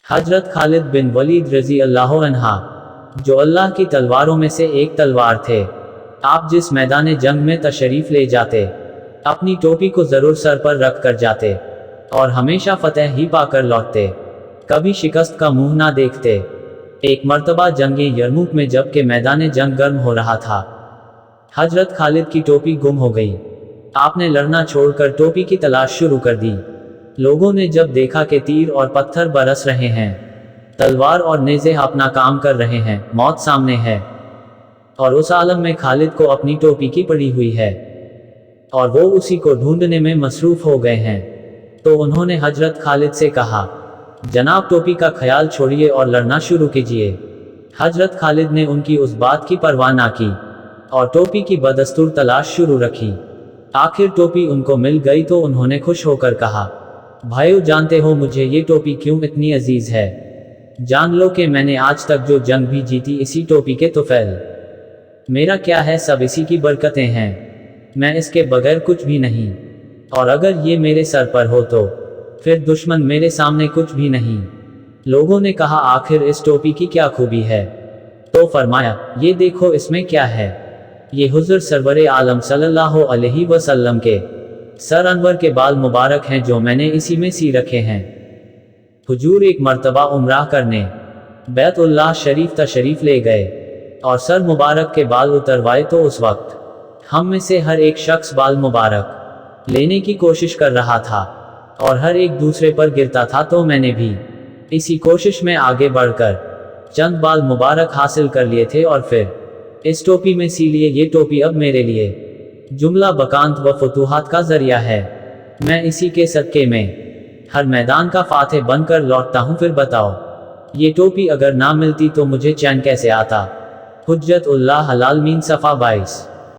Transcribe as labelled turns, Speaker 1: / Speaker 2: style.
Speaker 1: हजरत खालिद बिन वलीद रजी अल्लाह अन्हा, जो अल्लाह की तलवारों में से एक तलवार थे, आप जिस मैदान जंग में तशरीफ ले जाते, अपनी टोपी को जरूर सर पर रख कर जाते और हमेशा फतह ही पाकर लौटते, कभी शिकस्त का मुंह ना देखते। एक मर्तबा जंगे यरमुक में जबकि मैदान जंग गर्म हो रहा था, हजरत खालिद की टोपी गुम हो गई। आपने लड़ना छोड़कर टोपी की तलाश शुरू कर दी। लोगों ने जब देखा कि तीर और पत्थर बरस रहे हैं, तलवार और नेज़े अपना काम कर रहे हैं, मौत सामने है और उस आलम में खालिद को अपनी टोपी की पड़ी हुई है और वो उसी को ढूंढने में मसरूफ हो गए हैं, तो उन्होंने हजरत खालिद से कहा, जनाब टोपी का ख्याल छोड़िए और लड़ना शुरू कीजिए। हजरत खालिद ने उनकी उस बात की परवाह ना की और टोपी की बदस्तूर तलाश शुरू रखी। आखिर टोपी उनको मिल गई तो उन्होंने खुश होकर कहा, भाइयों जानते हो मुझे ये टोपी क्यों इतनी अजीज है? जान लो कि मैंने आज तक जो जंग भी जीती इसी टोपी के तुफैल। मेरा क्या है, सब इसी की बरकतें हैं, मैं इसके बगैर कुछ भी नहीं, और अगर ये मेरे सर पर हो तो फिर दुश्मन मेरे सामने कुछ भी नहीं। लोगों ने कहा, आखिर इस टोपी की क्या खूबी है? तो फरमाया, ये देखो इसमें क्या है, ये हुज़ूर सरवरे आलम सल्लल्लाहु अलैहि वसल्लम के सर अनवर के बाल मुबारक हैं जो मैंने इसी में सी रखे हैं। हुजूर एक मर्तबा उम्राह करने बैतुल्लाह शरीफ तशरीफ ले गए और सर मुबारक के बाल उतरवाए, तो उस वक्त हम में से हर एक शख्स बाल मुबारक लेने की कोशिश कर रहा था और हर एक दूसरे पर गिरता था, तो मैंने भी इसी कोशिश में आगे बढ़कर चंद बाल मुबारक हासिल कर लिए थे और फिर इस टोपी में सी लिए। ये टोपी अब मेरे लिए जुमला बकांत व फतूहात का जरिया है। मैं इसी के सदके में हर मैदान का फातह बनकर लौटता हूँ। फिर बताओ, ये टोपी अगर ना मिलती तो मुझे चैन कैसे आता? हुज्जतुल्लाह अल आलमीन, सफ़ा 22।